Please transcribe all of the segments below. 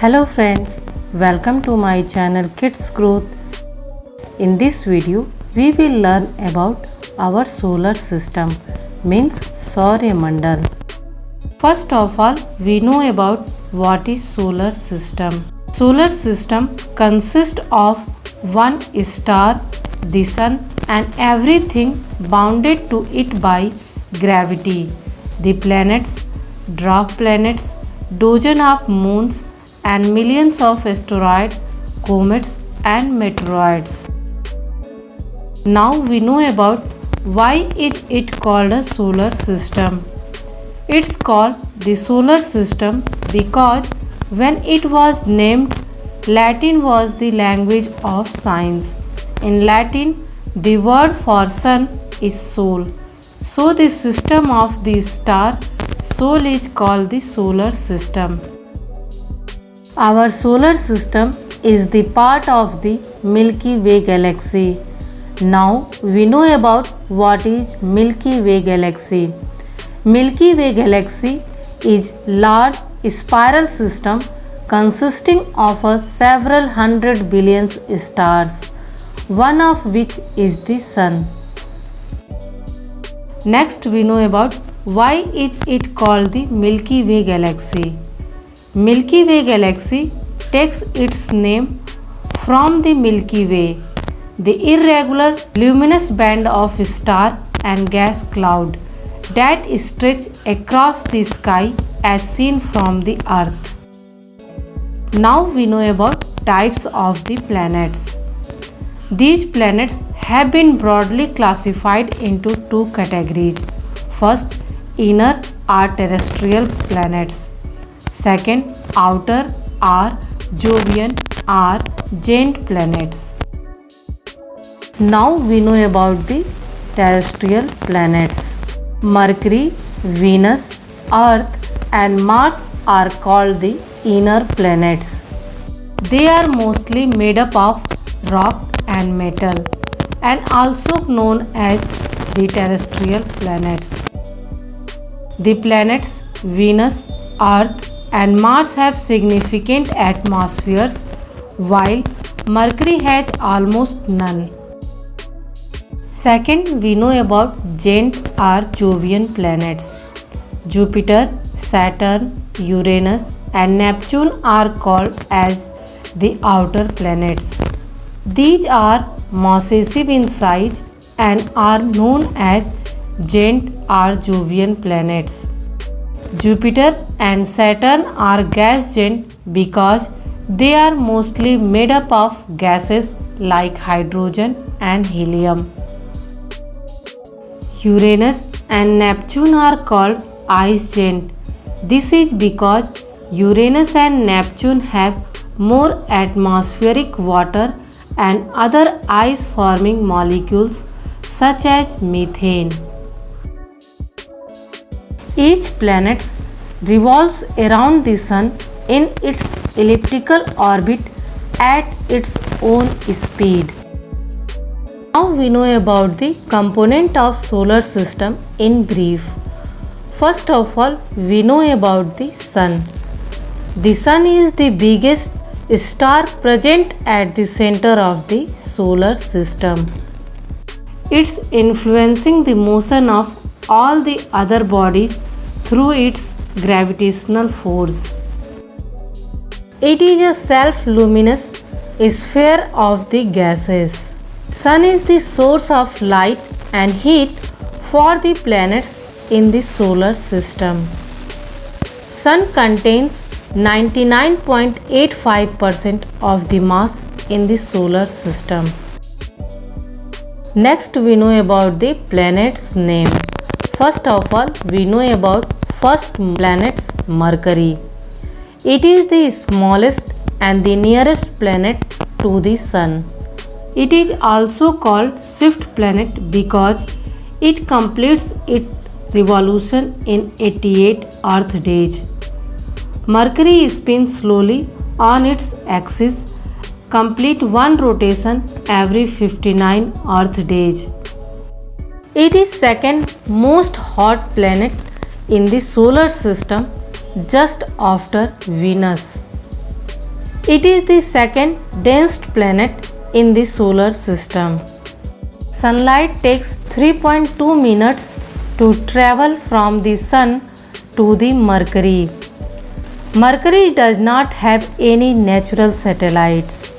Hello friends, welcome to my channel Kids Growth. In this video, we will learn about our solar system, means Saurya First of all, we know about what is solar system. Solar system consists of one star, the sun, and everything bounded to it by gravity. The planets, dwarf planets, dozen of moons, and millions of asteroids, comets, and meteoroids. Now we know about why is it called a solar system. It's called the solar system because when it was named, Latin was the language of science. In Latin, the word for sun is sol. So the system of the star Sol is called the solar system. Our solar system is the part of the Milky Way galaxy. Now we know about what is Milky Way galaxy. Milky Way galaxy is large spiral system consisting of several hundred billion stars, one of which is the sun. Next we know about why is it called the Milky Way galaxy. Milky Way galaxy takes its name from the Milky Way, the irregular luminous band of star and gas cloud that stretch across the sky as seen from the earth. Now we know about types of the planets. These planets have been broadly classified into two categories. First, inner are terrestrial planets. Second, outer are Jovian or giant planets. Now we know about the terrestrial planets. Mercury, Venus, Earth and Mars are called the inner planets. They are mostly made up of rock and metal and also known as the terrestrial planets. The planets Venus, Earth and Mars have significant atmospheres while Mercury has almost none. Second, we know about giant or Jovian planets. Jupiter, Saturn, Uranus and Neptune are called as the outer planets. These are massive in size and are known as giant or Jovian planets. Jupiter and Saturn are gas giants because they are mostly made up of gases like hydrogen and helium. Uranus and Neptune are called ice giants. This is because Uranus and Neptune have more atmospheric water and other ice-forming molecules such as methane. Each planet revolves around the sun in its elliptical orbit at its own speed. Now we know about the component of solar system in brief. First of all, we know about the sun. The sun is the biggest star present at the center of the solar system. It's influencing the motion of all the other bodies through its gravitational force. It is a self-luminous sphere of the gases. Sun is the source of light and heat for the planets in the solar system. Sun contains 99.85% of the mass in the solar system. Next we know about the planet's name. First of all, we know about first planet Mercury. It is the smallest and the nearest planet to the sun. It is also called swift planet because it completes its revolution in 88 Earth days. Mercury spins slowly on its axis, complete one rotation every 59 Earth days. It is second most hot planet in the solar system just after Venus. It is the second densest planet in the solar system. Sunlight takes 3.2 minutes to travel from the Sun to the Mercury. Mercury does not have any natural satellites.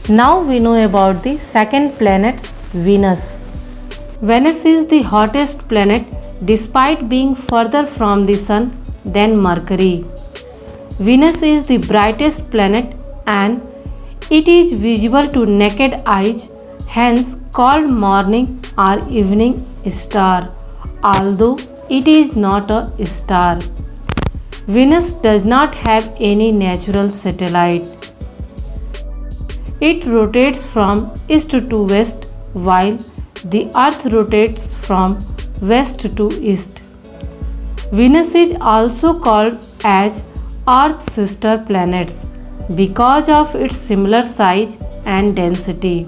Now we know about the second planet, Venus. Venus is the hottest planet despite being further from the Sun than Mercury. Venus is the brightest planet and it is visible to naked eyes, hence called morning or evening star, although it is not a star. Venus does not have any natural satellite. It rotates from east to west while the Earth rotates from west to east. Venus is also called as Earth's sister planets because of its similar size and density.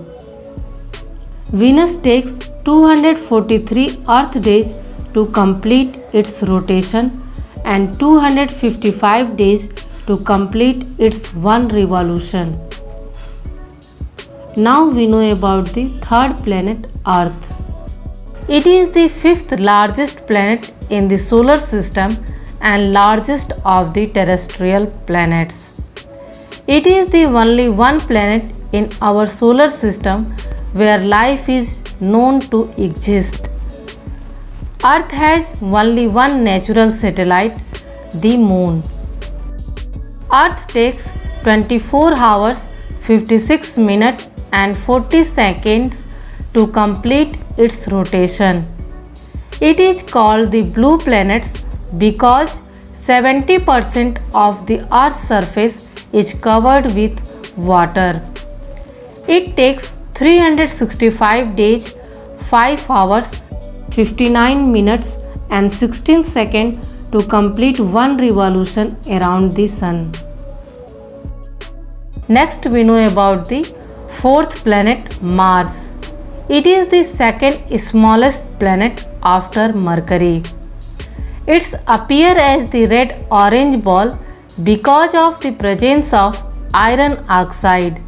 Venus takes 243 Earth days to complete its rotation and 255 days to complete its one revolution. Now we know about the third planet, Earth. It is the fifth largest planet in the solar system and largest of the terrestrial planets. It is the only one planet in our solar system where life is known to exist. Earth has only one natural satellite, the Moon. Earth takes 24 hours, 56 minutes and 40 seconds to complete its rotation. It is called the blue planets because 70% of the Earth's surface is covered with water. It takes 365 days, 5 hours, 59 minutes and 16 seconds to complete one revolution around the Sun. Next we know about the fourth planet, Mars. It is the second smallest planet after Mercury. It appears as the red-orange ball because of the presence of iron oxide,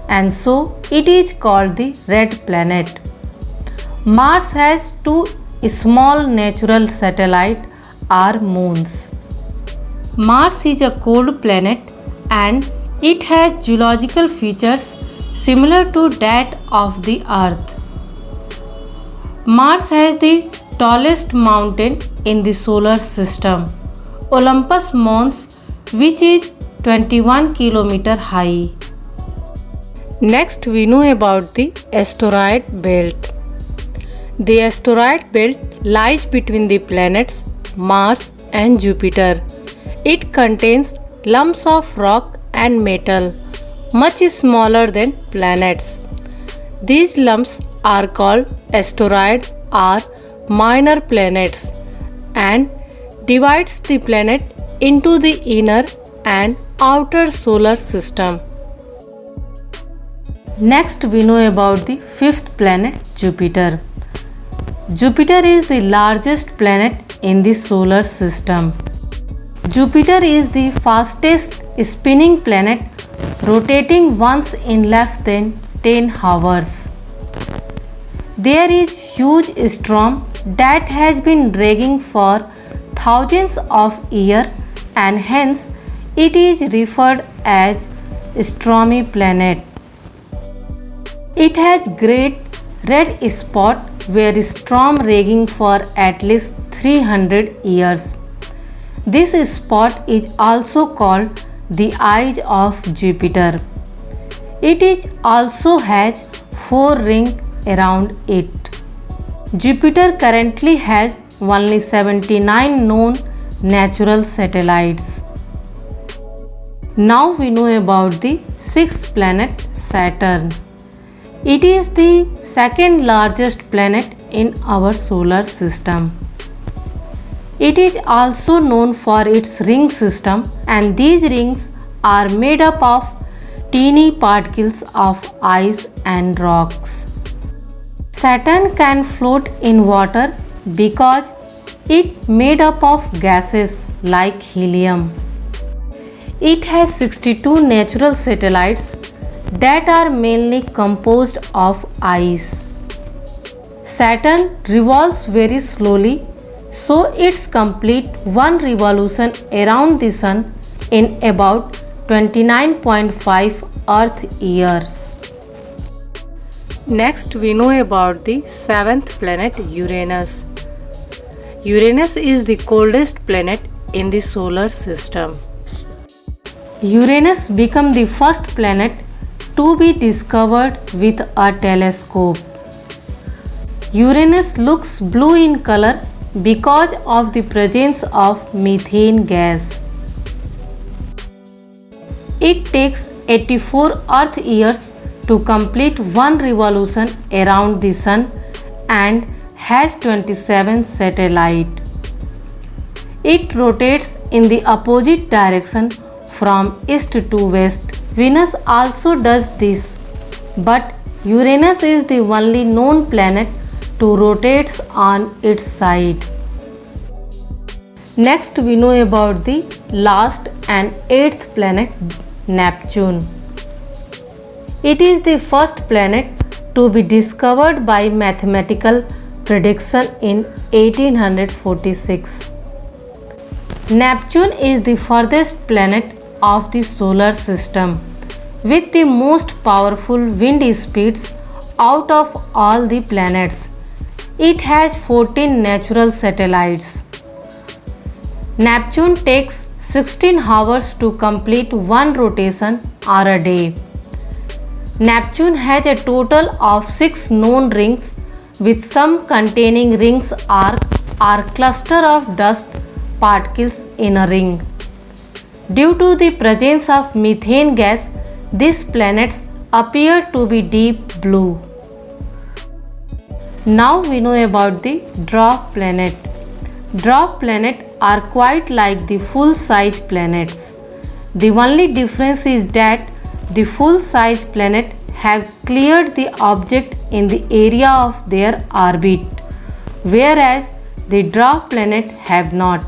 and so it is called the red planet. Mars has two small natural satellites or moons. Mars is a cold planet and it has geological features similar to that of the Earth. Mars has the tallest mountain in the solar system, Olympus Mons, which is 21 km high. Next we know about the asteroid belt. The asteroid belt lies between the planets Mars and Jupiter. It contains lumps of rock and metal, much smaller than planets. These lumps are called asteroids or minor planets and divides the planet into the inner and outer solar system. Next we know about the fifth planet, Jupiter. Jupiter is the largest planet in the solar system. Jupiter is the fastest spinning planet, rotating once in less than 10 hours. There is huge storm that has been raging for thousands of years and hence it is referred as stormy planet. It has great red spot where storm raging for at least 300 years. This spot is also called the eyes of Jupiter. It also has 4 rings around it. Jupiter currently has only 79 known natural satellites. Now we know about the sixth planet, Saturn. It is the second largest planet in our solar system. It is also known for its ring system, and these rings are made up of teeny particles of ice and rocks. Saturn can float in water because it made up of gases like helium. It has 62 natural satellites that are mainly composed of ice. Saturn revolves very slowly, so its complete one revolution around the Sun in about 29.5 Earth years. Next, we know about the seventh planet, Uranus. Uranus is the coldest planet in the solar system. Uranus became the first planet to be discovered with a telescope. Uranus looks blue in color because of the presence of methane gas. It takes 84 Earth years to complete one revolution around the Sun and has 27 satellites. It rotates in the opposite direction from east to west. Venus also does this, but Uranus is the only known planet to rotate on its side. Next, we know about the last and eighth planet, Neptune. It is the first planet to be discovered by mathematical prediction in 1846. Neptune is the furthest planet of the solar system with the most powerful wind speeds out of all the planets. It has 14 natural satellites. Neptune takes 16 hours to complete one rotation or a day. Neptune has a total of 6 known rings, with some containing rings or cluster of dust particles in a ring. Due to the presence of methane gas, these planets appear to be deep blue. Now we know about the dwarf planet. Dwarf planets are quite like the full-size planets. The only difference is that the full-size planets have cleared the object in the area of their orbit, whereas the dwarf planets have not.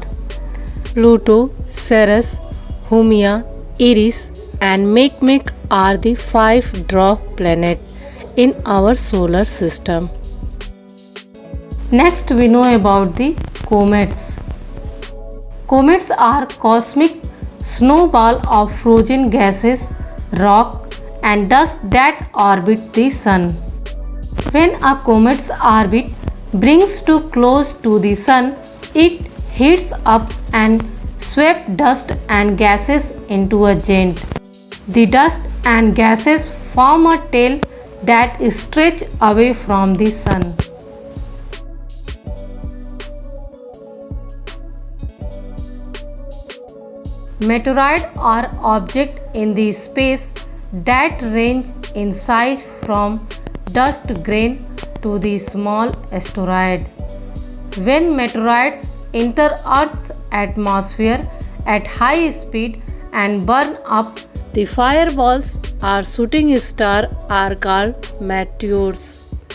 Pluto, Ceres, Haumea, Eris and Makemake are the 5 dwarf planets in our solar system. Next, we know about the comets. Comets are cosmic snowballs of frozen gases, rock and dust that orbit the Sun. When a comet's orbit brings too close to the Sun, it heats up and sweeps dust and gases into a giant. The dust and gases form a tail that stretches away from the Sun. Meteoroid are objects in the space that range in size from dust grain to the small asteroid. When meteoroids enter Earth's atmosphere at high speed and burn up, the fireballs or shooting stars are called meteors.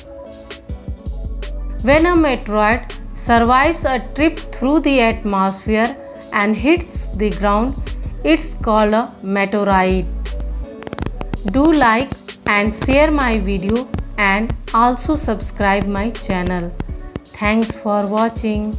When a meteoroid survives a trip through the atmosphere and hits the ground, it's called a meteorite. Do like and share my video and also subscribe my channel. Thanks for watching.